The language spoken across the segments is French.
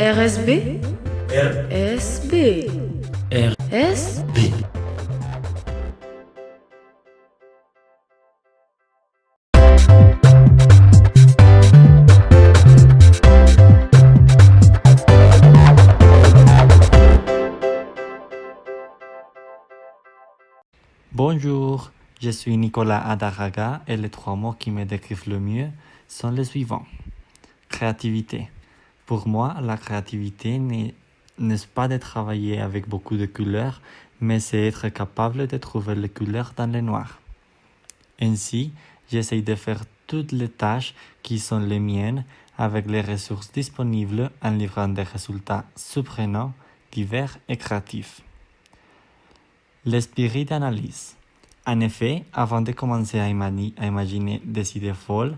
RSB SB RSB. Bonjour, je suis Nicolas Adaraga et les trois mots qui me décrivent le mieux sont les suivants. Créativité. Pour moi, la créativité n'est pas de travailler avec beaucoup de couleurs, mais c'est être capable de trouver les couleurs dans le noir. Ainsi, j'essaie de faire toutes les tâches qui sont les miennes avec les ressources disponibles en livrant des résultats surprenants, divers et créatifs. L'esprit d'analyse. En effet, avant de commencer à imaginer des idées folles,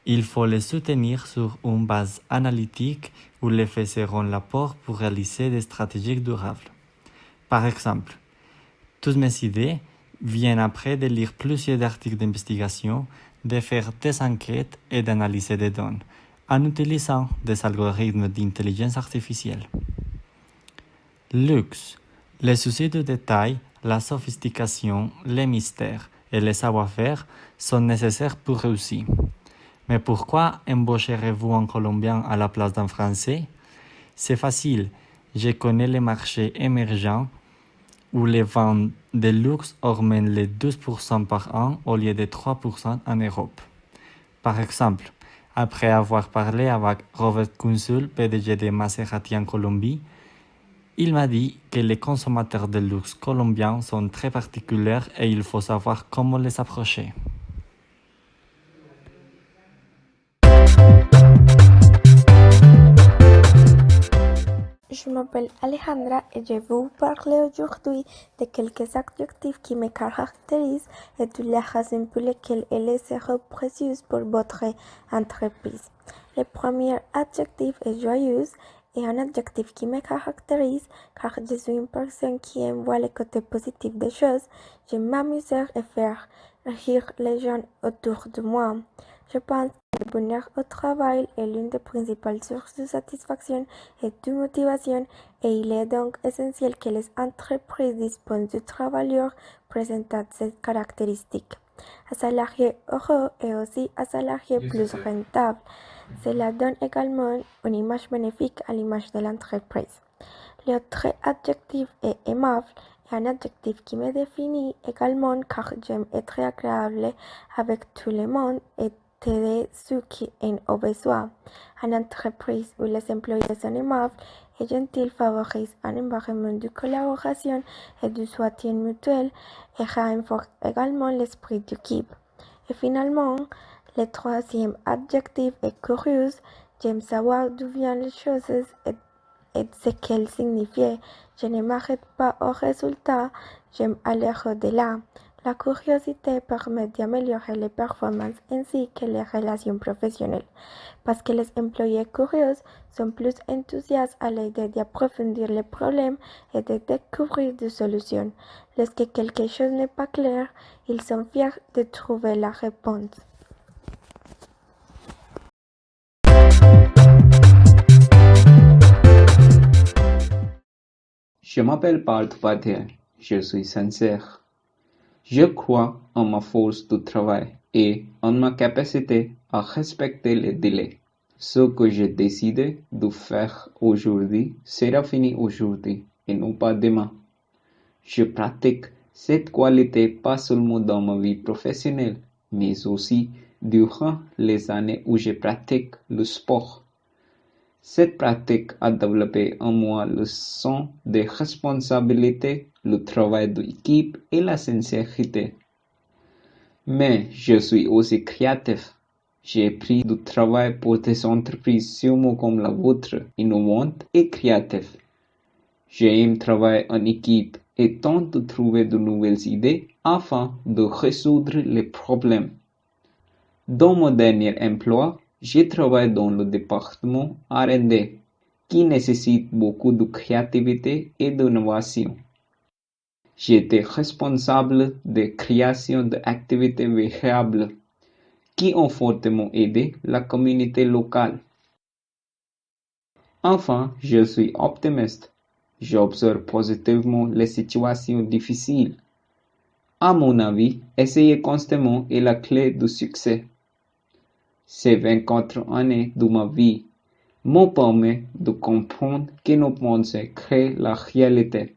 il faut les soutenir sur une base analytique où les faits seront l'apport pour réaliser des stratégies durables. Par exemple, toutes mes idées viennent après de lire plusieurs articles d'investigation, de faire des enquêtes et d'analyser des données en utilisant des algorithmes d'intelligence artificielle. Luxe. Les soucis de détail, la sophistication, les mystères et les savoir-faire sont nécessaires pour réussir. Mais pourquoi embaucherez-vous un Colombien à la place d'un Français? C'est facile, je connais les marchés émergents où les ventes de luxe augmentent les 12% par an au lieu de 3% en Europe. Par exemple, après avoir parlé avec Robert Kunzul, PDG de Maserati en Colombie, il m'a dit que les consommateurs de luxe colombiens sont très particuliers et il faut savoir comment les approcher. Je m'appelle Alejandra et je vais vous parler aujourd'hui de quelques adjectifs qui me caractérisent et de la raison pour laquelle elle sera précieuse pour votre entreprise. Le premier adjectif est joyeuse et un adjectif qui me caractérise car je suis une personne qui aime voir les côtés positifs des choses. J'aime m'amuser et faire rire les gens autour de moi. Je pense que le bonheur au travail est l'une des principales sources de satisfaction et de motivation et il est donc essentiel que les entreprises disposent de travailleurs présentant ces caractéristiques. Un salarié heureux est aussi un salarié plus rentable. Cela donne également une image bénéfique à l'image de l'entreprise. L'autre adjectif est aimable et un adjectif qui me définit également car j'aime être agréable avec tout le monde et aider ceux qui en ont besoin. Une entreprise où les employés sont aimables et gentils favorise un environnement de collaboration et de soutien mutuel et renforce également l'esprit d'équipe. Et finalement, le troisième adjectif est curieuse. J'aime savoir d'où viennent les choses et ce qu'elles signifient. Je ne m'arrête pas au résultat, j'aime aller au-delà. La curiosité permet d'améliorer les performances ainsi que les relations professionnelles, parce que les employés curieux sont plus enthousiastes à l'idée d'approfondir les problèmes et de découvrir des solutions. Lorsque quelque chose n'est pas clair, ils sont fiers de trouver la réponse. Je m'appelle Parth Upadhyay, je suis sincère. Je crois en ma force de travail et en ma capacité à respecter les délais. Ce que j'ai décidé de faire aujourd'hui sera fini aujourd'hui et non pas demain. Je pratique cette qualité pas seulement dans ma vie professionnelle, mais aussi durant les années où je pratique le sport. Cette pratique a développé en moi le sens de responsabilité, le travail d'équipe et la sincérité. Mais je suis aussi créatif. J'ai pris du travail pour des entreprises sûrement comme la vôtre, innovantes et créatives. J'aime travailler en équipe et tente de trouver de nouvelles idées afin de résoudre les problèmes. Dans mon dernier emploi, j'ai travaillé dans le département R&D, qui nécessite beaucoup de créativité et d'innovation. J'étais responsable de création d'activités viables qui ont fortement aidé la communauté locale. Enfin, je suis optimiste. J'observe positivement les situations difficiles. À mon avis, essayer constamment est la clé du succès. Ces 24 années de ma vie m'ont permis de comprendre que nos pensées créent la réalité.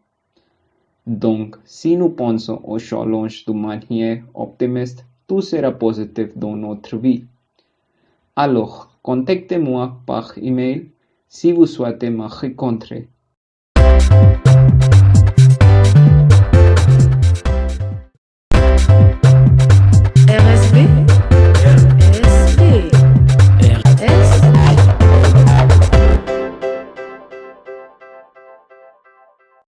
Donc, si nous pensons au challenge de manière optimiste, tout sera positif dans notre vie. Alors, contactez-moi par email si vous souhaitez me rencontrer.